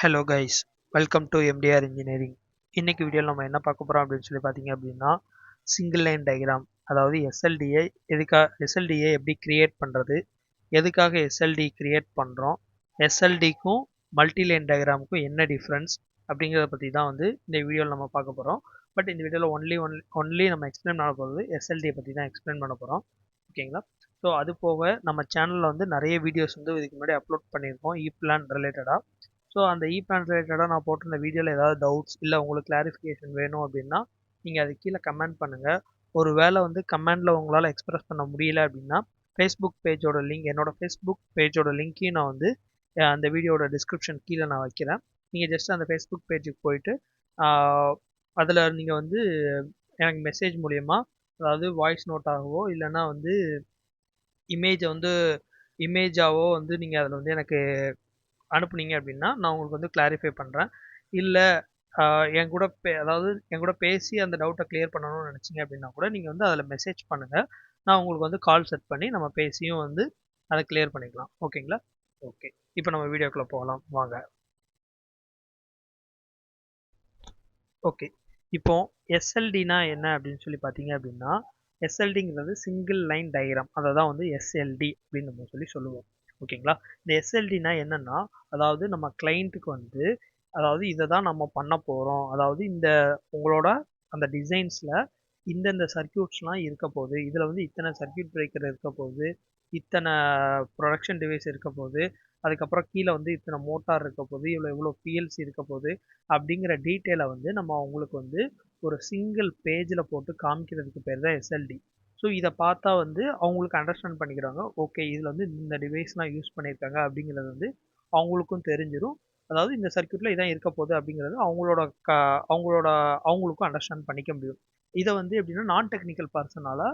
Hello guys, welcome to MTR engineering. இன்னைக்கு வீடியோவில் நம்ம என்ன பார்க்க போகிறோம் அப்படின்னு சொல்லி பார்த்தீங்க அப்படின்னா, சிங்கிள் லைன் டயக்ராம், அதாவது எஸ்எல்டியை எப்படி கிரியேட் பண்ணுறது, எதுக்காக எஸ்எல்டி கிரியேட் பண்ணுறோம், எஸ்எல்டிக்கும் மல்டி லைன் டயக்ராமுக்கும் என்ன டிஃப்ரென்ஸ் அப்படிங்கிறத பற்றி தான் வந்து இந்த வீடியோவில் நம்ம பார்க்க போகிறோம். பட் இந்த வீடியோவில் ஒன்லி நம்ம எக்ஸ்பிளைன் பண்ண போகிறது எஸ்எல்டியை பற்றி தான் எக்ஸ்பிளைன் பண்ண போகிறோம். ஓகேங்களா? ஸோ அது போக நம்ம சேனலில் வந்து நிறைய வீடியோஸ் வந்து இதுக்கு முன்னாடி அப்லோட் பண்ணியிருக்கோம் இ பிளான் ரிலேட்டடாக. ஸோ அந்த இ பிளான் ரிலேட்டடாக நான் போட்டிருந்த வீடியோவில் ஏதாவது டவுட்ஸ் இல்லை உங்களுக்கு கிளாரிஃபிகேஷன் வேணும் அப்படின்னா நீங்கள் அது கீழே கமெண்ட் பண்ணுங்கள். ஒரு வேளை வந்து கமெண்டில் உங்களால் எக்ஸ்பிரஸ் பண்ண முடியல அப்படின்னா ஃபேஸ்புக் பேஜோட லிங்க், என்னோட ஃபேஸ்புக் பேஜோட லிங்க்கையும் நான் வந்து அந்த வீடியோட டிஸ்கிரிப்ஷன் கீழே நான் வைக்கிறேன். நீங்கள் ஜஸ்ட் அந்த ஃபேஸ்புக் பேஜுக்கு போயிட்டு அதில் நீங்கள் வந்து எனக்கு மெசேஜ் மூலயமா, அதாவது வாய்ஸ் நோட்டாகவோ இல்லைன்னா வந்து இமேஜாவோ வந்து நீங்கள் அதில் வந்து எனக்கு அனுப்புனீங்க அப்படின்னா நான் உங்களுக்கு வந்து கிளாரிஃபை பண்ணுறேன். இல்லை என் கூட பேசி அந்த டவுட்டை கிளியர் பண்ணணும்னு நினச்சிங்க அப்படின்னா கூட நீங்கள் வந்து அதில் மெசேஜ் பண்ணுங்கள். நான் உங்களுக்கு வந்து கால் செட் பண்ணி நம்ம பேசியும் வந்து அதை கிளியர் பண்ணிக்கலாம். ஓகேங்களா? ஓகே, இப்போ நம்ம வீடியோக்குள்ளே போகலாம் வாங்க. ஓகே, இப்போ எஸ்எல்டினா என்ன அப்படின்னு சொல்லி பார்த்தீங்க அப்படின்னா, எஸ்எல்டிங்கிறது சிங்கிள் லைன் டயக்ராம், அதை தான் வந்து எஸ்எல்டி அப்படின்னு நம்ம சொல்லுவோம். ஓகேங்களா? இந்த எஸ்எல்டினா என்னன்னா, அதாவது நம்ம கிளைண்ட்டுக்கு வந்து, அதாவது இதை தான் நம்ம பண்ண போகிறோம், அதாவது உங்களோட அந்த டிசைன்ஸில் இந்தந்த சர்க்கியூட்ஸ்லாம் இருக்க போகுது, இதில் வந்து இத்தனை சர்க்கியூட் பிரேக்கர் இருக்க போகுது, இத்தனை ப்ரொடக்ஷன் டிவைஸ் இருக்க போகுது, அதுக்கப்புறம் கீழே வந்து இத்தனை மோட்டார் இருக்க போகுது, இவ்வளோ பிஎல்சி இருக்க போகுது அப்படிங்கிற டீட்டெயிலை வந்து நம்ம அவங்களுக்கு வந்து ஒரு சிங்கிள் பேஜில் போட்டு காமிக்கிறதுக்கு பேர் தான் எஸ்எல்டி. ஸோ இதை பார்த்தா வந்து அவங்களுக்கு அண்டர்ஸ்டாண்ட் பண்ணிக்கிறாங்க, ஓகே இதில் வந்து இந்த டிவைஸ்லாம் யூஸ் பண்ணியிருக்காங்க அப்படிங்கிறது வந்து அவங்களுக்கும் தெரிஞ்சிடும். அதாவது இந்த சர்க்கியூட்டில் இதான் இருக்க போகுது அப்படிங்கிறது அவங்களுக்கும் அண்டர்ஸ்டாண்ட் பண்ணிக்க முடியும். இதை வந்து எப்படின்னா நான் டெக்னிக்கல் பர்சனால்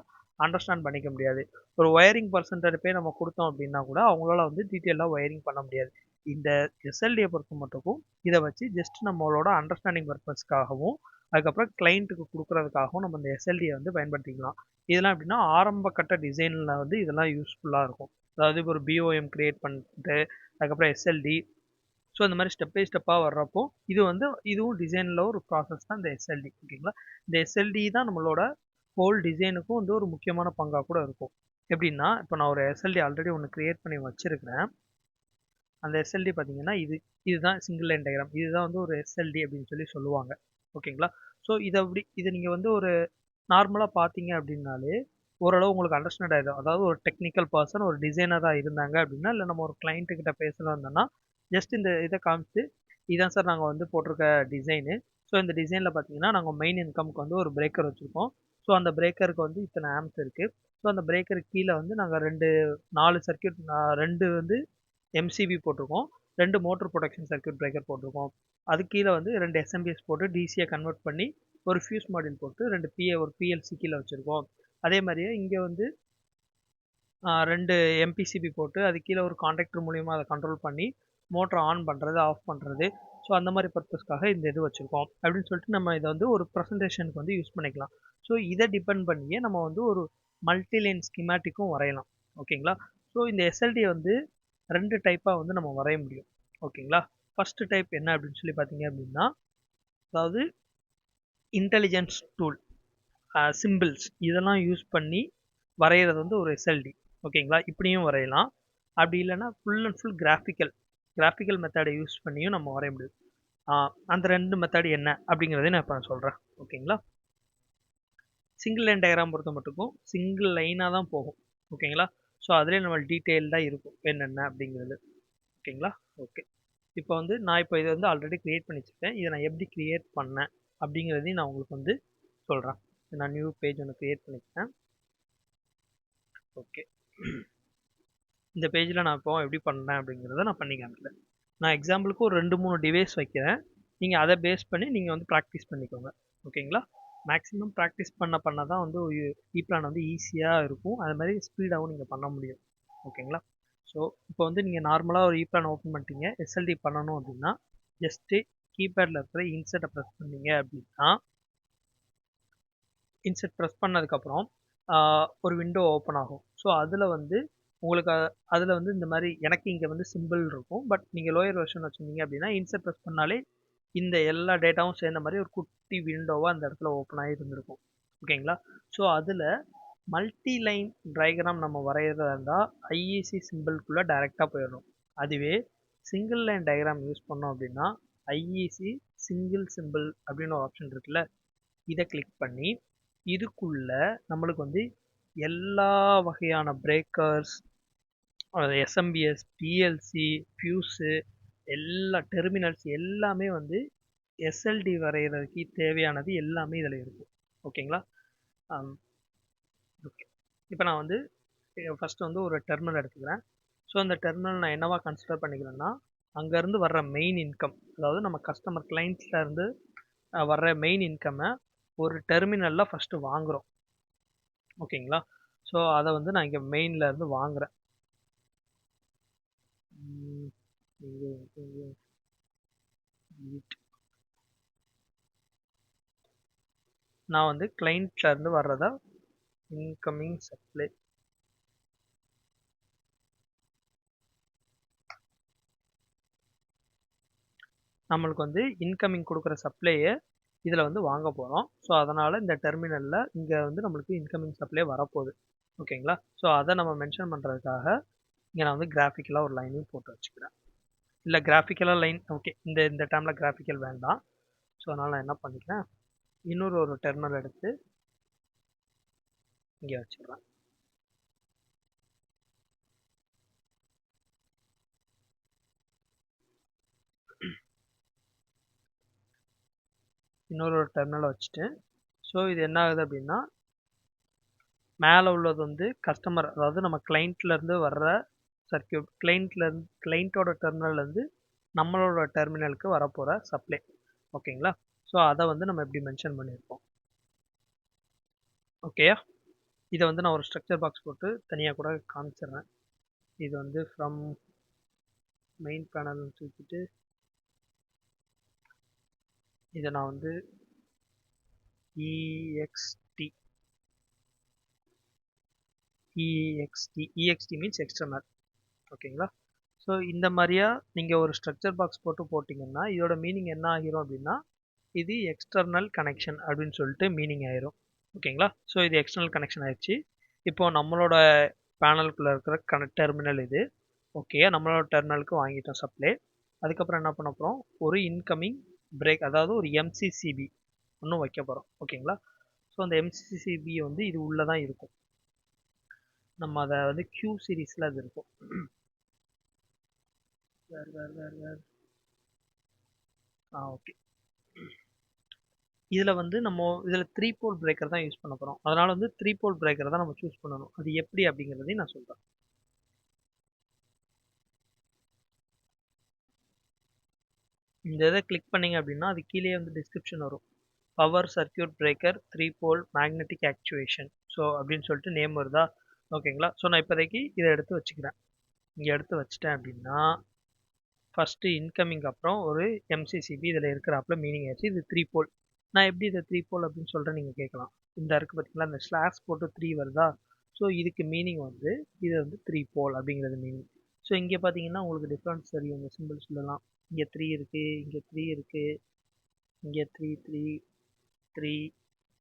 அண்டர்ஸ்டாண்ட் பண்ணிக்க முடியாது. ஒரு ஒயரிங் பர்சன்ட்ட போய் நம்ம கொடுத்தோம் அப்படின்னா கூட அவங்களால வந்து டீட்டெயிலாக ஒயரிங் பண்ண முடியாது. இந்த எஸ்எல்டியை பொறுத்த மட்டுக்கும் இதை வச்சு ஜஸ்ட் நம்மளோட அண்டர்ஸ்டாண்டிங் பர்பஸ்க்காகவும் அதுக்கப்புறம் கிளைண்ட்டுக்கு கொடுக்குறதுக்காகவும் நம்ம இந்த எஸ்எல்டியை வந்து பயன்படுத்திக்கலாம். இதெல்லாம் எப்படின்னா ஆரம்ப கட்ட டிசைனில் வந்து இதெல்லாம் யூஸ்ஃபுல்லாக இருக்கும். அதாவது இப்போ ஒரு பிஓஎம் கிரியேட் பண்ணிட்டு அதுக்கப்புறம் எஸ்எல்டி, ஸோ இந்த மாதிரி ஸ்டெப் பை ஸ்டெப்பாக வர்றப்போ இதுவும் டிசைனில் ஒரு ப்ராசஸ் தான் இந்த எஸ்எல்டி. ஓகேங்களா? இந்த எஸ்எல்டி தான் நம்மளோட ஹோல் டிசைனுக்கும் வந்து ஒரு முக்கியமான பங்காக கூட இருக்கும். எப்படின்னா இப்போ நான் ஒரு எஸ்எல்டி ஆல்ரெடி ஒன்று கிரியேட் பண்ணி வச்சுருக்கிறேன். அந்த எஸ்எல்டி பார்த்தீங்கன்னா இதுதான் சிங்கிள் லைன் டயக்ராம், இதுதான் வந்து ஒரு எஸ்எல்டி அப்படின்னு சொல்லுவாங்க. ஓகேங்களா? ஸோ இதை நீங்கள் வந்து ஒரு நார்மலாக பார்த்தீங்க அப்படின்னாலே ஓரளவு உங்களுக்கு அண்டர்ஸ்டாண்ட் ஆகிடும். அதாவது ஒரு டெக்னிக்கல் பர்சன் ஒரு டிசைனராக இருந்தாங்க அப்படின்னா, இல்லை நம்ம ஒரு கிளைண்ட்டுக்கிட்ட பேசலாம் இருந்தோம்னா ஜஸ்ட் இந்த இதை காமிச்சு இதான் சார் நாங்கள் வந்து போட்டிருக்க டிசைனு. ஸோ இந்த டிசைனில் பார்த்தீங்கன்னா நாங்கள் மெயின் இன்கம்க்கு வந்து ஒரு பிரேக்கர் வச்சுருக்கோம். ஸோ அந்த பிரேக்கருக்கு வந்து இத்தனை ஆம்ஸ் இருக்குது. ஸோ அந்த பிரேக்கருக்கு கீழே வந்து நாங்கள் 4 சர்க்கியூட், 2 வந்து எம்சிபி போட்டிருக்கோம், 2 மோட்டர் ப்ரொடக்ஷன் சர்க்கியூட் பிரேக்கர் போட்டிருக்கோம். அது கீழே வந்து 2 எஸ்எம்பிஎஸ் போட்டு டிசியை கன்வெர்ட் பண்ணி ஒரு ஃபியூஸ் மாடியூல் போட்டு 2 ஒரு பிஎல்சி கீழே வச்சுருக்கோம். அதே மாதிரியே இங்கே வந்து 2 எம்பிசிபி போட்டு அது கீழே ஒரு கான்டாக்டர் மூலிமா அதை கண்ட்ரோல் பண்ணி மோட்டரை ஆன் பண்ணுறது ஆஃப் பண்ணுறது. ஸோ அந்த மாதிரி பர்பஸ்க்காக இந்த இது வச்சுருக்கோம் அப்படின்னு சொல்லிட்டு நம்ம இதை வந்து ஒரு ப்ரெசன்டேஷனுக்கு வந்து யூஸ் பண்ணிக்கலாம். ஸோ இதை டிபெண்ட் பண்ணியே நம்ம வந்து ஒரு மல்டிலைன் ஸ்கிமேட்டிக்கும் வரையலாம். ஓகேங்களா? ஸோ இந்த எஸ்எல்டியை வந்து 2 டைப்பாக வந்து நம்ம வரைய முடியும். ஓகேங்களா? ஃபர்ஸ்ட் டைப் என்ன அப்படின்னு சொல்லி பார்த்தீங்க அப்படின்னா, அதாவது இன்டெலிஜென்ஸ் டூல், சிம்பிள்ஸ் இதெல்லாம் யூஸ் பண்ணி வரைகிறது வந்து ஒரு எஸ்எல்டி. ஓகேங்களா? இப்படியும் வரையலாம். அப்படி இல்லைன்னா ஃபுல் அண்ட் ஃபுல் கிராஃபிக்கல் மெத்தடை யூஸ் பண்ணியும் நம்ம வரைய முடியும். அந்த 2 மெத்தட் என்ன அப்படிங்கிறத நான் இப்போ சொல்கிறேன். ஓகேங்களா? சிங்கிள் லைன் டயக்ராம் பொறுத்த மட்டுக்கும் சிங்கிள் லைனாக தான் போகும். ஓகேங்களா? ஸோ அதிலே நம்ம டீட்டெயில்டாக இருக்கும் என்னென்ன அப்படிங்கிறது. ஓகேங்களா? ஓகே, இப்போ வந்து நான் இதை வந்து ஆல்ரெடி கிரியேட் பண்ணி வச்சுருக்கேன். இதை நான் எப்படி கிரியேட் பண்ணேன் அப்படிங்கிறதையும் நான் உங்களுக்கு வந்து சொல்கிறேன். நான் நியூ பேஜ் ஒன்று கிரியேட் பண்ணிக்கிறேன். ஓகே, இந்த பேஜில் நான் இப்போ எப்படி பண்ணேன் அப்படிங்கிறத நான் பண்ணி காமிக்கிறேன். நான் எக்ஸாம்பிளுக்கு ஒரு 2-3 டிவைஸ் வைக்கிறேன். நீங்கள் அதை பேஸ் பண்ணி நீங்கள் வந்து ப்ராக்டிஸ் பண்ணிக்கோங்க. ஓகேங்களா? மேக்ஸிமம் ப்ராக்டிஸ் பண்ண தான் வந்து இ பிளான் வந்து ஈஸியாக இருக்கும், அது மாதிரி ஸ்பீடாகவும் நீங்கள் பண்ண முடியும். ஓகேங்களா? ஸோ இப்போ வந்து நீங்கள் நார்மலாக ஒரு இ பிளான் ஓப்பன் பண்ணிட்டீங்க, எஸ்எல்டி பண்ணணும் அப்படின்னா ஜஸ்ட்டு கீபேடில் இருக்கிற இன்சர்ட்டை ப்ரெஸ் பண்ணீங்க அப்படின்னா, இன்சர்ட் ப்ரெஸ் பண்ணதுக்கப்புறம் ஒரு விண்டோ ஓப்பன் ஆகும். ஸோ அதில் வந்து உங்களுக்கு அதில் வந்து இந்த மாதிரி எனக்கு இங்கே வந்து சிம்பிள் இருக்கும். பட் நீங்கள் லோயர் வெர்ஷன் வச்சுருந்தீங்க அப்படின்னா இன்சர்ட் ப்ரெஸ் பண்ணாலே இந்த எல்லா டேட்டாவும் சேர்ந்த மாதிரி ஒரு குட்டி விண்டோவாக அந்த இடத்துல ஓப்பன் ஆகி இருந்திருக்கும். ஓகேங்களா? ஸோ அதில் மல்டி லைன் டயக்ராம் நம்ம வரைகிறதா இருந்தால் ஐஇசி சிம்பிள்குள்ளே டைரெக்டாக போயிடணும். அதுவே சிங்கிள் லைன் டயக்ராம் யூஸ் பண்ணோம் அப்படின்னா ஐஇசி சிங்கிள் சிம்பிள் அப்படின்னு ஒரு ஆப்ஷன் இருக்குல்ல, இதை கிளிக் பண்ணி இதுக்குள்ள நம்மளுக்கு வந்து எல்லா வகையான பிரேக்கர்ஸ், எஸ்எம்பிஎஸ், பிஎல்சி, ஃபியூஸு, எல்லா டெர்மினல்ஸ் எல்லாமே வந்து எஸ்எல்டி வரைகிறதுக்கு தேவையானது எல்லாமே இதில் இருக்கும். ஓகேங்களா? ஓகே, இப்போ நான் வந்து ஃபஸ்ட்டு வந்து ஒரு டெர்மினல் எடுத்துக்கிறேன். ஸோ அந்த டெர்மினல் நான் என்னவா கன்சிடர் பண்ணிக்கிறேன்னா, அங்கேருந்து வர்ற மெயின் இன்கம், அதாவது நம்ம கஸ்டமர் கிளைண்ட்ஸ்லேருந்து வர்ற மெயின் இன்கம்மை ஒரு டெர்மினலில் ஃபஸ்ட்டு வாங்குகிறோம். ஓகேங்களா? ஸோ அதை வந்து நான் இங்கே மெயினில் இருந்து வாங்குகிறேன். நான் வந்து கிளைண்ட்ல இருந்து வர்றதா இன்கமிங் சப்ளை. நம்மளுக்கு வந்து இன்கமிங் கொடுக்குற சப்ளையை இதில் வந்து வாங்க போகிறோம். ஸோ அதனால் இந்த டெர்மினலில் இங்கே வந்து நம்மளுக்கு இன்கமிங் சப்ளை வரப்போகுது. ஓகேங்களா? ஸோ அதை நம்ம மென்ஷன் பண்ணுறதுக்காக இங்கே நான் வந்து கிராஃபிக்கலாக ஒரு லைனையும் போட்டு வச்சுக்கிறேன். இல்லை கிராஃபிக்கலாக லைன் ஓகே, இந்த இந்த டைமில் கிராஃபிக்கல் வேண்டாம். ஸோ அதனால் நான் என்ன பண்ணிக்கிறேன், இன்னொரு ஒரு டெர்மினல் எடுத்து இங்கே வச்சுக்கிறேன். இன்னொரு ஒரு டெர்மினலை வச்சுட்டு, ஸோ இது என்ன ஆகுது அப்படின்னா, மேலே உள்ளது வந்து கஸ்டமர், அதாவது நம்ம கிளைண்ட்லேருந்து வர்ற சர்க்கியூட், கிளைண்ட்டோட டெர்மினல்லேருந்து நம்மளோட டெர்மினலுக்கு வரப்போகிற சப்ளை. ஓகேங்களா? ஸோ அதை வந்து நம்ம எப்படி மென்ஷன் பண்ணியிருக்கோம். ஓகேயா? இதை வந்து நான் ஒரு ஸ்ட்ரக்சர் பாக்ஸ் போட்டு தனியாக கூட காமிச்சிடுறேன். இது வந்து ஃப்ரம் மெயின் பேனல் தூக்கிட்டு இதை நான் வந்து EXT மீன்ஸ் எக்ஸ்டர்னல். ஓகேங்களா? ஸோ இந்த மாதிரியா நீங்கள் ஒரு ஸ்ட்ரக்சர் பாக்ஸ் போட்டு போட்டிங்கன்னா இதோட மீனிங் என்ன ஆகிரும் அப்படின்னா, இது எக்ஸ்டர்னல் கனெக்ஷன் அப்படின்னு சொல்லிட்டு மீனிங் ஆயிரும். ஓகேங்களா? ஸோ இது எக்ஸ்டர்னல் கனெக்ஷன் ஆயிடுச்சு. இப்போ நம்மளோட பேனலுக்குள்ளே இருக்கிற டெர்மினல் இது. ஓகே, நம்மளோட டெர்மினலுக்கு வாங்கிட்டோம் சப்ளை. அதுக்கப்புறம் என்ன பண்ண போகிறோம், ஒரு இன்கமிங் பிரேக், அதாவது ஒரு எம்சிசிபி ஒன்றும் வைக்க போகிறோம். ஓகேங்களா? ஸோ அந்த எம்சிசிபி வந்து இது உள்ளே தான் இருக்கும். நம்ம அதை வந்து Q சீரீஸில் அது இருக்கும். ஓகே, இதில் வந்து நம்ம இதில் 3 போல் பிரேக்கர் தான் யூஸ் பண்ண போகிறோம். அதனால் வந்து 3 போல் பிரேக்கர் தான் நம்ம சூஸ் பண்ணணும். அது எப்படி அப்படிங்கிறதையும் நான் சொல்கிறேன். இந்த இதை கிளிக் பண்ணிங்க அப்படின்னா அது கீழே வந்து டிஸ்கிரிப்ஷன் வரும். பவர் சர்க்கியூட் பிரேக்கர் 3 போல் மேக்னெட்டிக் ஆக்சுவேஷன் ஸோ அப்படின்னு சொல்லிட்டு நேம் வருதா? ஓகேங்களா? ஸோ நான் இப்போதைக்கு இதை எடுத்து வச்சுக்கிறேன். இங்கே எடுத்து வச்சிட்டேன் அப்படின்னா ஃபஸ்ட்டு இன்கமிங் அப்புறம் ஒரு எம்சிசிபி இதில் இருக்கிறாப்புல மீனிங் ஆச்சு. இது 3 போல். நான் எப்படி இதை 3 போல் அப்படின்னு சொல்கிறேன் நீங்கள் கேட்கலாம். இந்த இருக்குது பார்த்தீங்களா, இந்த ஸ்லாஷ் போட்டு 3 வருதா? ஸோ இதுக்கு மீனிங் வந்து இது வந்து 3 போல் அப்படிங்கிறது மீனிங். ஸோ இங்கே பார்த்தீங்கன்னா உங்களுக்கு டிஃப்ரென்ஸ் தெரியும். இந்த சிம்பிள்ஸ்லாம் இங்கே 3 இருக்குது, இங்கே 3 இருக்குது, இங்கே 3 3 3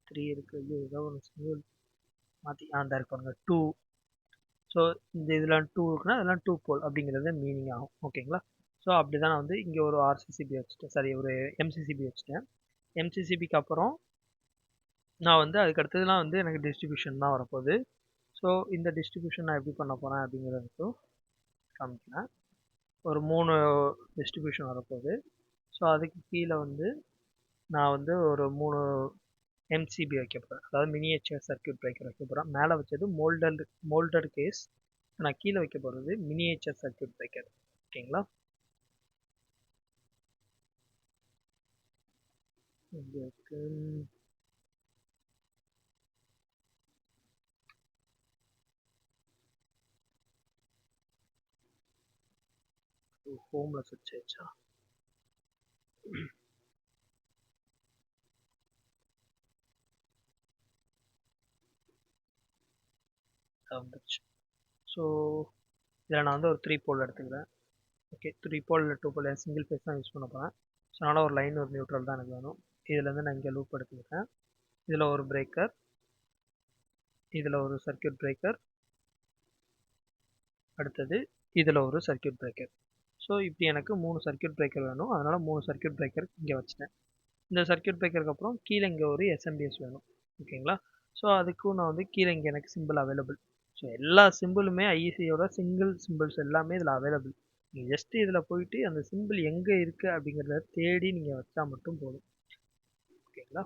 3 இருக்குது. ஏதோ ஒரு சிம்பிள் மாற்றி அந்த இருப்பாங்க 2. ஸோ இந்த இதெல்லாம் 2 இருக்குன்னா அதெல்லாம் 2 போல் அப்படிங்கிறது மீனிங் ஆகும். ஓகேங்களா? ஸோ அப்படி தான் நான் வந்து இங்கே ஒரு ஆர்சிசிபி வச்சுட்டேன், சாரி ஒரு எம்சிசிபி வச்சுட்டேன். எம்சிசிபிக்கு அப்புறம் நான் வந்து அதுக்கு அடுத்ததுலாம் வந்து எனக்கு டிஸ்ட்ரிபியூஷன் தான் வரப்போகுது. ஸோ இந்த டிஸ்ட்ரிபியூஷன் நான் எப்படி பண்ண போகிறேன் அப்படிங்கிறதுக்கும் காமிக்கிறேன். ஒரு 3 டிஸ்ட்ரிபியூஷன் வரப்போகுது. ஸோ அதுக்கு கீழே வந்து நான் வந்து ஒரு 3 எம்சிபி வைக்க போகிறேன், அதாவது மினியேச்சர் சர்க்கியூட் பிரேக்கர் வைக்க போகிறேன். மேலே வச்சது மோல்டட் கேஸ், நான் கீழே வைக்க போகிறது மினியேச்சர் சர்க்கியூட் பிரேக்கர். ஓகேங்களா? ஹோம்ல சுவிட்ச் ஆயிடுச்சா? வந்துச்சு. ஸோ இதில் நான் வந்து ஒரு 3 போல் எடுத்துக்கிறேன். ஓகே, 3 போல் இல்லை 2 போல் சிங்கிள் ஃபேஸ் தான் யூஸ் பண்ண போகிறேன். ஸோ அதனால் ஒரு லைன் ஒரு நியூட்ரல் தான் எனக்கு வேணும். இதுலேருந்து நான் இங்கே லூப் எடுத்துக்கிறேன். இதில் ஒரு பிரேக்கர், இதில் ஒரு சர்க்யூட் பிரேக்கர், அடுத்தது இதில் ஒரு சர்க்யூட் பிரேக்கர். ஸோ இப்படி எனக்கு 3 சர்க்யூட் பிரேக்கர் வேணும். அதனால் 3 சர்க்யூட் பிரேக்கர் இங்கே வச்சுட்டேன். இந்த சர்க்யூட் பிரேக்கருக்கு அப்புறம் கீழே இங்கே ஒரு எஸ்எம்பிஎஸ் வேணும். ஓகேங்களா? ஸோ அதுக்கும் நான் வந்து கீழே இங்கே எனக்கு சிம்பிள் அவைலபிள். ஸோ எல்லா சிம்பிளுமே ஐஇசியோட சிங்கிள் சிம்பிள்ஸ் எல்லாமே இதில் அவைலபிள். நீங்கள் ஜஸ்ட் இதில் போயிட்டு அந்த சிம்பிள் எங்கே இருக்குது அப்படிங்கிறத தேடி நீங்கள் வச்சா மட்டும் போதும். ஓகேங்களா?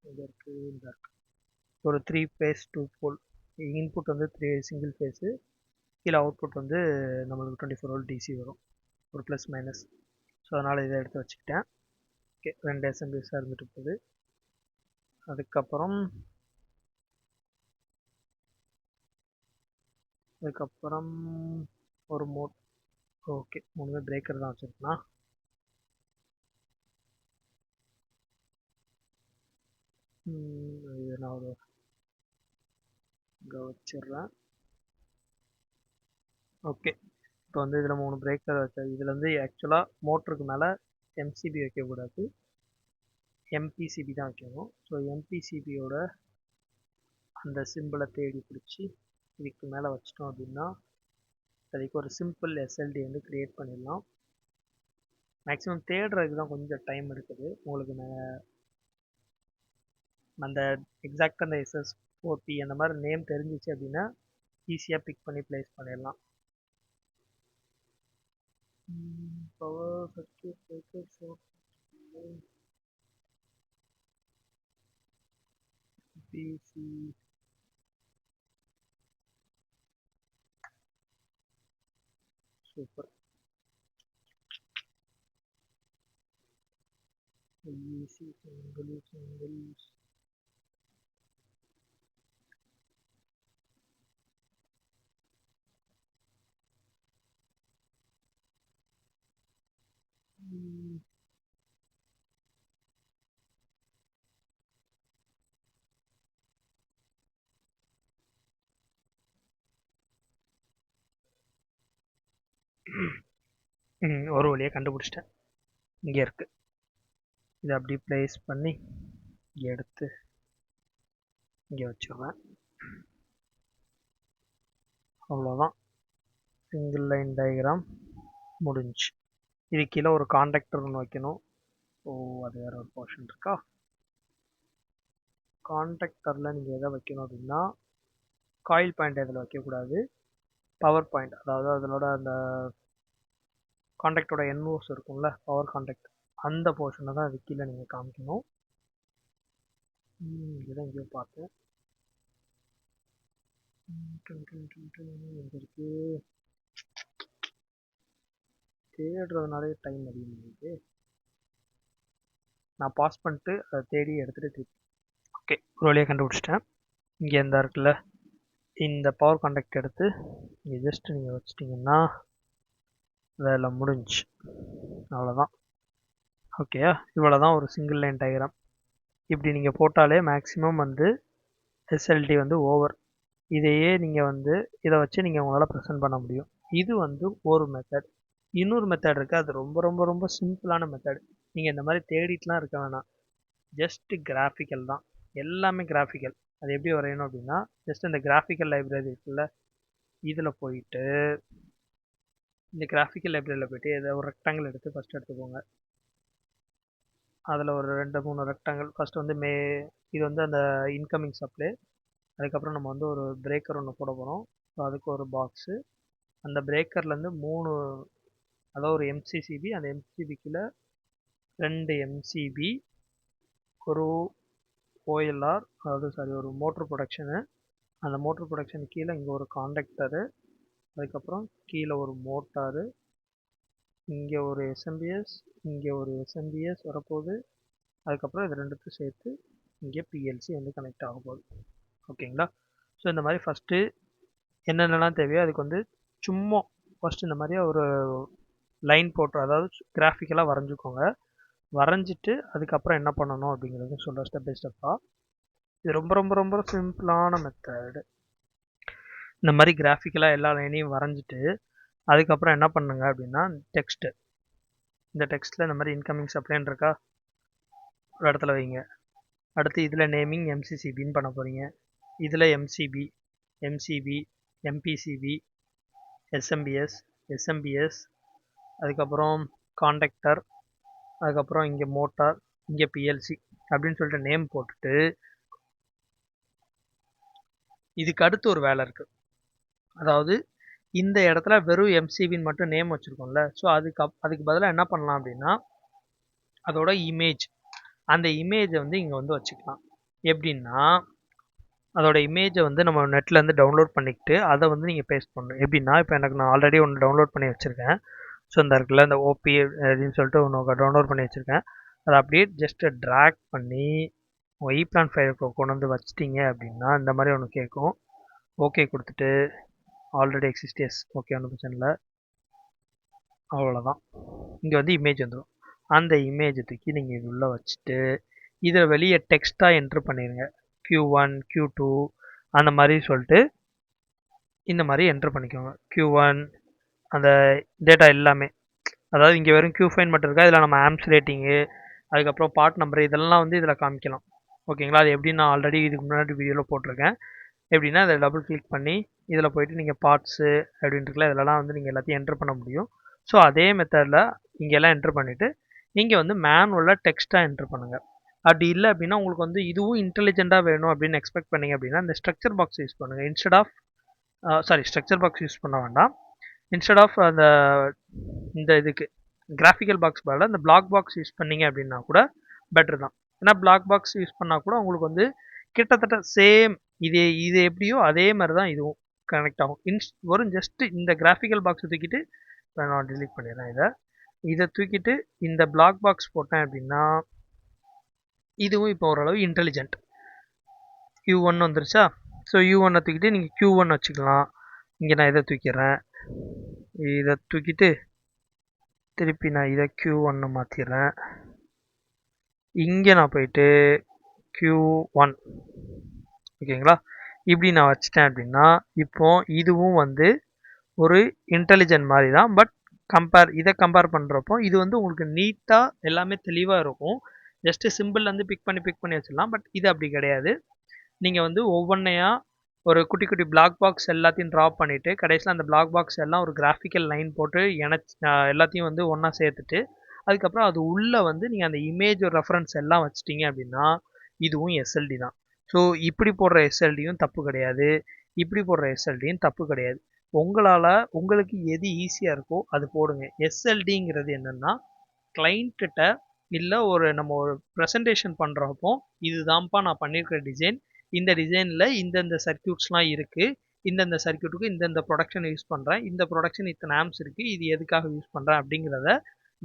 இங்கே இருக்குது, இந்த இருக்குது. ஒரு 3 ஃபேஸ் 2 போல். இன்புட் வந்து 3 சிங்கிள் ஃபேஸு, கீழே அவுட்புட் வந்து நம்மளுக்கு 24 வோல்ட் டிசி வரும், ஒரு ப்ளஸ் மைனஸ். ஸோ அதனால் இதை எடுத்து வச்சுக்கிட்டேன். ஓகே, 2 எஸ்எம்பிஎஸ்ஸாக இருந்துட்டு போகுது. அதுக்கப்புறம் ஒரு மோட். ஓகே, 3 பிரேக்கர் தான் வச்சுருக்கேன். இது நான் ஒரு இங்கே வச்சிடுறேன். ஓகே, இப்போ வந்து இதில் 3 பிரேக்கர் வச்சேன். இதில் வந்து ஆக்சுவலாக மோட்டருக்கு மேலே எம்சிபி வைக்கக்கூடாது, எம்பிசிபி தான் வைக்கணும். ஸோ எம்பிசிபியோட அந்த சிம்பிளை தேடி பிடிச்சி இதுக்கு மேலே வச்சிட்டோம் அப்படின்னா அதுக்கு ஒரு சிம்பிள் எஸ்எல்டி வந்து க்ரியேட் பண்ணிடலாம். மேக்ஸிமம் தேடுறதுக்கு தான் கொஞ்சம் டைம் எடுக்குது. உங்களுக்கு அந்த எக்ஸாக்டாக அந்த எஸ்எஸ்4பி அந்த மாதிரி நேம் தெரிஞ்சிச்சு அப்படின்னா ஈஸியாக பிக் பண்ணி ப்ளேஸ் பண்ணிடலாம். பவர் சர்க்யூட் பிரேக்கர் பிசி சூப்பர். ஈஸி சிங்கிள் ஒரு வழியாக கண்டுபிடிச்சிட்டேன். இங்கே இருக்குது. இதை அப்படி ப்ளேஸ் பண்ணி இங்கே எடுத்து இங்கே வச்சுருவேன். அவ்வளோதான், சிங்கிள் லைன் டயக்ராம் முடிஞ்சு. இது கீழே ஒரு கான்டாக்டர் ஒன்று வைக்கணும். ஸோ அது வேறு ஒரு போர்ஷன் இருக்கா. கான்டாக்டரில் நீங்கள் எதை வைக்கணும் அப்படின்னா காயில் பாயிண்ட் இதில் வைக்கக்கூடாது, பவர் பாயிண்ட், அதாவது அதனோட அந்த கான்டாக்டோட என்ஓஸ் இருக்கும்ல, பவர் கான்டாக்ட், அந்த போர்ஷனை தான் அது கீழே நீங்கள் காமிக்கணும். இதுதான் இங்கேயும் பார்த்தேன். எங்கே இருக்கு, தேடுறதுனாலே டைம் அதிகமாகுது. நான் பாஸ் பண்ணிட்டு அதை தேடி எடுத்துகிட்டு திருப்பி. ஓகே, ஒரு வழியாக கண்டுபிடிச்சிட்டேன். இங்கே இந்த இருக்குல்ல, இந்த பவர் கான்டாக்ட் எடுத்து இங்கே ஜஸ்ட் நீங்கள் வச்சிட்டிங்கன்னா வேலை முடிஞ்சு. அவ்வளோதான். ஓகேயா, இவ்வளோ தான் ஒரு சிங்கிள் லைன் டயக்ராம். இப்படி நீங்கள் போட்டாலே மேக்ஸிமம் வந்து எஸ்எல்டி வந்து ஓவர். இதையே நீங்கள் வந்து இதை வச்சு நீங்கள் உங்களால் ப்ரெசென்ட் பண்ண முடியும். இது வந்து ஒரு மெத்தட். இன்னொரு மெத்தட் இருக்குது, அது ரொம்ப ரொம்ப ரொம்ப சிம்பிளான மெத்தட். நீங்கள் இந்த மாதிரி தேடிட்டுலாம் இருக்க வேணாம், ஜஸ்ட் கிராஃபிக்கல் தான், எல்லாமே கிராஃபிக்கல். அது எப்படி வரையணும் அப்படின்னா ஜஸ்ட் இந்த கிராஃபிக்கல் லைப்ரரி இருக்குல்ல, இதில் போயிட்டு இந்த கிராஃபிக்கல் லைப்ரரியில் போயிட்டு ஏதோ ஒரு ரெக்டாங்கிள் எடுத்து ஃபஸ்ட் எடுத்துக்கோங்க. அதில் ஒரு 2-3 ரெக்டாங்கிள் ஃபஸ்ட்டு வந்து இது வந்து அந்த இன்கமிங் சப்ளை. அதுக்கப்புறம் நம்ம வந்து ஒரு பிரேக்கர் ஒன்று போட போகிறோம். ஸோ அதுக்கு ஒரு பாக்ஸு, அந்த பிரேக்கர்லேருந்து 3, அதாவது ஒரு எம்சிசிபி, அந்த எம்சிபிக்குள்ள 2 எம்சிபி, ஒரு ஓஎல்ஆர், அதாவது ஒரு மோட்ரு ப்ரொடக்ஷனு, அந்த மோட்ரு ப்ரொடக்ஷன் கீழே இங்கே ஒரு கான்டக்டரு, அதுக்கப்புறம் கீழே ஒரு மோட்டாரு, இங்கே ஒரு எஸ்எம்பிஎஸ், இங்கே ஒரு எஸ்எம்பிஎஸ் வரப்போகுது. அதுக்கப்புறம் இது ரெண்டுத்தையும் சேர்த்து இங்கே பிஎல்சி வந்து கனெக்ட் ஆக போகுது. ஓகேங்களா? ஸோ இந்த மாதிரி ஃபஸ்ட்டு என்னென்னலாம் தேவையோ அதுக்கு வந்து சும்மா ஃபஸ்ட்டு இந்த மாதிரி ஒரு லைன் போட்டு, அதாவது கிராஃபிக்கலாக வரைஞ்சிக்கோங்க. வரைஞ்சிட்டு அதுக்கப்புறம் என்ன பண்ணணும் அப்படிங்கிறது சொல்கிறேன் ஸ்டெப் பை ஸ்டெப்பாக. இது ரொம்ப ரொம்ப ரொம்ப சிம்பிளான மெத்தட். இந்த மாதிரி கிராஃபிக்கலாக எல்லா லைனையும் வரைஞ்சிட்டு அதுக்கப்புறம் என்ன பண்ணுங்க அப்படின்னா டெக்ஸ்ட்டு, இந்த டெக்ஸ்ட்டில் இந்த மாதிரி இன்கமிங் சப்ளைன்னு இருக்கா, ஒரு இடத்துல வைங்க. அடுத்து இதில் நேமிங் எம்சிசிபின்னு பண்ண போகிறீங்க. இதில் எம்சிபி, எம்சிபி, எம்பிசிபி, எஸ்எம்பிஎஸ், எஸ்எம்பிஎஸ், அதுக்கப்புறம் காண்டக்டர், அதுக்கப்புறம் இங்கே மோட்டார், இங்கே பிஎல்சி அப்படின்னு சொல்லிட்டு நேம் போட்டுட்டு இதுக்கு அடுத்து ஒரு வேலை இருக்குது. அதாவது இந்த இடத்துல வெறும் எம்சிபின்னு மட்டும் நேம் வச்சுருக்கோம்ல, ஸோ அதுக்கு பதிலாக என்ன பண்ணலாம் அப்படின்னா அதோட இமேஜ், அந்த இமேஜை வந்து இங்கே வந்து வச்சுக்கலாம். எப்படின்னா அதோட இமேஜை வந்து நம்ம நெட்லேருந்து டவுன்லோட் பண்ணிக்கிட்டு அதை வந்து நீங்கள் பேஸ்ட் பண்ணணும். எப்படின்னா இப்போ எனக்கு நான் ஆல்ரெடி ஒன்று டவுன்லோட் பண்ணி வச்சுருக்கேன். ஸோ இந்த இருக்குல்ல இந்த ஓபி அப்படின்னு சொல்லிட்டு ஒன்று டவுன்லோட் பண்ணி வச்சுருக்கேன். அதை அப்படியே ஜஸ்ட்டு ட்ராக் பண்ணி உங்கள் இப்ளான் ஃபைலுக்கு கொண்டு வந்து வச்சிட்டிங்க அப்படின்னா இந்த மாதிரி ஒன்று கேட்கும். ஓகே கொடுத்துட்டு ஆல்ரெடி எக்ஸிஸ்டஸ், ஓகே ஒன்றும் பிரச்சனை இல்லை, அவ்வளோதான். இங்கே வந்து இமேஜ் வந்துடும். அந்த இமேஜை தூக்கி நீங்கள் இது உள்ளே வச்சுட்டு இதில் வெளியே டெக்ஸ்ட்டாக என்ட்ரு பண்ணிடுங்க. Q1 Q2 அந்த மாதிரி சொல்லிட்டு இந்த மாதிரி என்ட்ரு பண்ணிக்கோங்க. Q1 அந்த டேட்டா எல்லாமே, அதாவது இங்கே வெறும் Q5 மட்டும் இருக்கா, இதில் நம்ம ஆம்ஸ் ரேட்டிங்கு, அதுக்கப்புறம் பார்ட் நம்பர் இதெல்லாம் வந்து இதில் காமிக்கலாம். ஓகேங்களா, அது எப்படி நான் ஆல்ரெடி இதுக்கு முன்னாடி வீடியோவில் போட்டிருக்கேன். எப்படின்னா அதை டபுள் கிளிக் பண்ணி இதில் போயிட்டு நீங்கள் பார்ட்ஸு அப்படின்றதுல இதெல்லாம் வந்து நீங்கள் எல்லாத்தையும் என்ட்ரு பண்ண முடியும். ஸோ அதே மெத்தடில் இங்கெல்லாம் என்ட்ரு பண்ணிவிட்டு நீங்கள் வந்து மேனுவலாக டெக்ஸ்ட்டாக என்ட்ரு பண்ணுங்கள். அப்படி இல்லை அப்படின்னா உங்களுக்கு வந்து இதுவும் இன்டெலிஜென்ட்டாக வேணும் அப்படின்னு எக்ஸ்பெக்ட் பண்ணிங்க அப்படின்னா இந்த ஸ்ட்ரக்சர் பாக்ஸ் யூஸ் பண்ணுங்கள். Instead of structure box use பண்ண வேண்டாம். இன்ஸ்டெட் ஆஃப் அந்த இந்த இதுக்கு கிராஃபிக்கல் பாக்ஸ் பதிலாக இந்த பிளாக் பாக்ஸ் யூஸ் பண்ணிங்க அப்படின்னா கூட பெட்ரு தான். ஏன்னா பிளாக் பாக்ஸ் யூஸ் பண்ணால் கூட உங்களுக்கு வந்து கிட்டத்தட்ட சேம் இது எப்படியோ அதே மாதிரி தான் இதுவும் கனெக்ட் ஆகும். வரும் ஜஸ்ட்டு இந்த கிராஃபிக்கல் பாக்ஸை தூக்கிட்டு நான் டிலீட் பண்ணிடுறேன். இதை தூக்கிட்டு இந்த பிளாக் பாக்ஸ் போட்டேன் அப்படின்னா இதுவும் இப்போ ஓரளவு இன்டெலிஜென்ட். Q1 வந்துருச்சா, ஸோ U1 தூக்கிட்டு நீங்கள் Q1 வச்சுக்கலாம். இங்கே நான் இதை தூக்கிடுறேன், இதை தூக்கிட்டு திருப்பி நான் இதை Q1 மாற்றிடுறேன். இங்கே நான் போயிட்டு Q1, ஓகேங்களா, இப்படி நான் வச்சிட்டேன் அப்படின்னா இப்போ இதுவும் வந்து ஒரு இன்டெலிஜென்ட் மாதிரி தான். பட் இதை கம்பேர் பண்ணுறப்போ இது வந்து உங்களுக்கு நீட்டாக எல்லாமே தெளிவாக இருக்கும். ஜஸ்ட்டு சிம்பிள்லேருந்து பிக் பண்ணி வச்சிடலாம். பட் இது அப்படி கிடையாது. நீங்கள் வந்து ஒவ்வொன்றையா ஒரு குட்டி குட்டி பிளாக் பாக்ஸ் எல்லாத்தையும் ட்ராப் பண்ணிவிட்டு கடைசியில் அந்த பிளாக் பாக்ஸ் எல்லாம் ஒரு கிராஃபிக்கல் லைன் போட்டு எல்லாத்தையும் வந்து ஒன்றா சேர்த்துட்டு அதுக்கப்புறம் அது உள்ளே வந்து நீங்கள் அந்த இமேஜ் ரெஃபரன்ஸ் எல்லாம் வச்சிட்டிங்க அப்படின்னா இதுவும் எஸ்எல்டி தான். ஸோ இப்படி போடுற எஸ்எல்டியும் தப்பு கிடையாது, இப்படி போடுற எஸ்எல்டியும் தப்பு கிடையாது. உங்களுக்கு எது ஈஸியாக இருக்கோ அது போடுங்க. எஸ்எல்டிங்கிறது என்னென்னா கிளைண்ட்டிட்ட இல்லை நம்ம ஒரு ப்ரெசன்டேஷன் பண்ணுறப்போ இதுதான்ப்பா நான் பண்ணியிருக்கிற டிசைன், இந்த டிசைனில் இந்தந்த சர்க்கியூட்ஸ்லாம் இருக்குது, இந்தந்த சர்க்கியூட்டுக்கு இந்தந்த ப்ரொடக்ஷன் யூஸ் பண்ணுறேன், இந்த ப்ரொடக்ஷன் இத்தனை ஆம்ஸ் இருக்குது, இது எதுக்காக யூஸ் பண்ணுறேன் அப்படிங்கிறத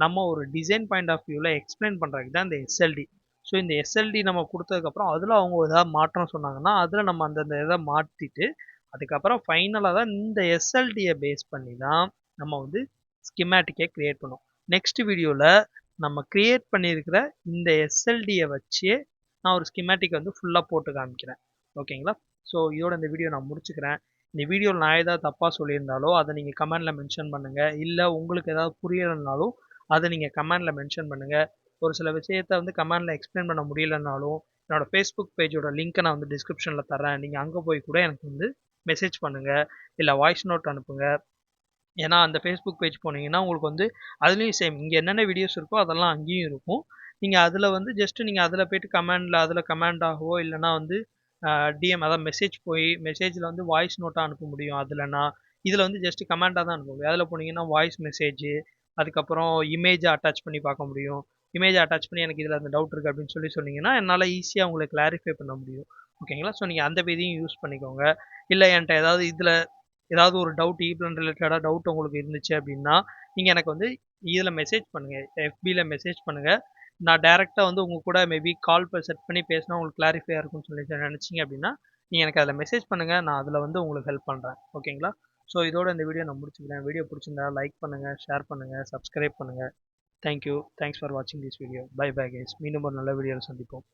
நம்ம ஒரு டிசைன் பாயிண்ட் ஆஃப் வியூவில் எக்ஸ்பிளைன் பண்ணுறதுக்கு தான் இந்த எஸ்எல்டி. ஸோ இந்த எஸ்எல்டி நம்ம கொடுத்ததுக்கப்புறம் அதில் அவங்க ஏதாவது மாற்றம் சொன்னாங்கன்னா அதில் நம்ம அந்தந்த இதை மாற்றிட்டு அதுக்கப்புறம் ஃபைனலாக தான் இந்த எஸ்எல்டியை பேஸ் பண்ணி தான் நம்ம வந்து ஸ்கிமேட்டிக்கை க்ரியேட் பண்ணுவோம். நெக்ஸ்ட் வீடியோவில் நம்ம க்ரியேட் பண்ணியிருக்கிற இந்த எஸ்எல்டியை வச்சே நான் ஒரு ஸ்கிமேட்டிக் வந்து ஃபுல்லாக போட்டு காமிக்கிறேன். ஓகேங்களா, ஸோ இதோட இந்த வீடியோ நான் முடிச்சுக்கிறேன். இந்த வீடியோவில் நான் ஏதாவது தப்பாக சொல்லியிருந்தாலோ அதை நீங்கள் கமெண்டில் மென்ஷன் பண்ணுங்கள். இல்லை உங்களுக்கு ஏதாவது புரியலைனாலும் அதை நீங்கள் கமெண்டில் மென்ஷன் பண்ணுங்கள். ஒரு சில விஷயத்தை வந்து கமெண்டில் எக்ஸ்பிளைன் பண்ண முடியலைனாலும் என்னோடய ஃபேஸ்புக் பேஜோட லிங்க்கை நான் வந்து டிஸ்கிரிப்ஷனில் தரேன். நீங்கள் அங்கே போய் கூட எனக்கு வந்து மெசேஜ் பண்ணுங்கள், இல்லை வாய்ஸ் நோட் அனுப்புங்க. ஏன்னா அந்த ஃபேஸ்புக் பேஜ் போனீங்கன்னா உங்களுக்கு வந்து அதுலேயும் சேம் இங்கே என்னென்ன வீடியோஸ் இருக்கோ அதெல்லாம் அங்கேயும் இருக்கும். நீங்கள் அதில் வந்து ஜஸ்ட்டு நீங்கள் அதில் போய்ட்டு அதில் கமெண்ட் ஆகவோ இல்லைனா வந்து டிஎம் அதாவது மெசேஜில் வந்து வாய்ஸ் நோட்டாக அனுப்ப முடியும். அதில்னா இதில் வந்து ஜஸ்ட்டு கமெண்டாக தான் அனுப்ப முடியும். அதில் போனீங்கன்னா வாய்ஸ் மெசேஜு, அதுக்கப்புறம் இமேஜை அட்டாச் பண்ணி பார்க்க முடியும். இமேஜை அட்டாச் பண்ணி எனக்கு இதில் அந்த டவுட் இருக்குது அப்படின்னு சொன்னீங்கன்னா என்னால் ஈஸியாக உங்களுக்கு கிளாரிஃபை பண்ண முடியும். ஓகேங்களா, ஸோ நீங்கள் அந்த பேஜையும் யூஸ் பண்ணிக்கோங்க. இல்லை என்கிட்ட ஏதாவது ஒரு டவுட் ஈப்ளான் ரிலேட்டடாக டவுட் உங்களுக்கு இருந்துச்சு அப்படின்னா நீங்கள் எனக்கு வந்து இதில் மெசேஜ் பண்ணுங்கள், எஃபியில் மெசேஜ் பண்ணுங்கள். நான் டேரெக்டாக வந்து உங்கள் கூட மேபி கால் செட் பண்ணி பேசினா உங்களுக்கு கிளாரிஃபையாக இருக்கும்னு சொல்லி நினச்சிங்க அப்படின்னா நீங்கள் எனக்கு அதில் மெசேஜ் பண்ணுங்கள், நான் அதில் வந்து உங்களுக்கு ஹெல்ப் பண்ணுறேன். ஓகேங்களா, ஸோ இதோட இந்த வீடியோ நான் முடிச்சுக்கிறேன். வீடியோ பிடிச்சிருந்தா லைக் பண்ணுங்கள், ஷேர் பண்ணுங்கள், சப்ஸ்கிரைப் பண்ணுங்கள். தேங்க்யூ, தேங்க்ஸ் ஃபார் வாட்சிங் this video. Bye bye guys, மீண்டும் ஒரு நல்ல வீடியோவில் சந்திப்போம்.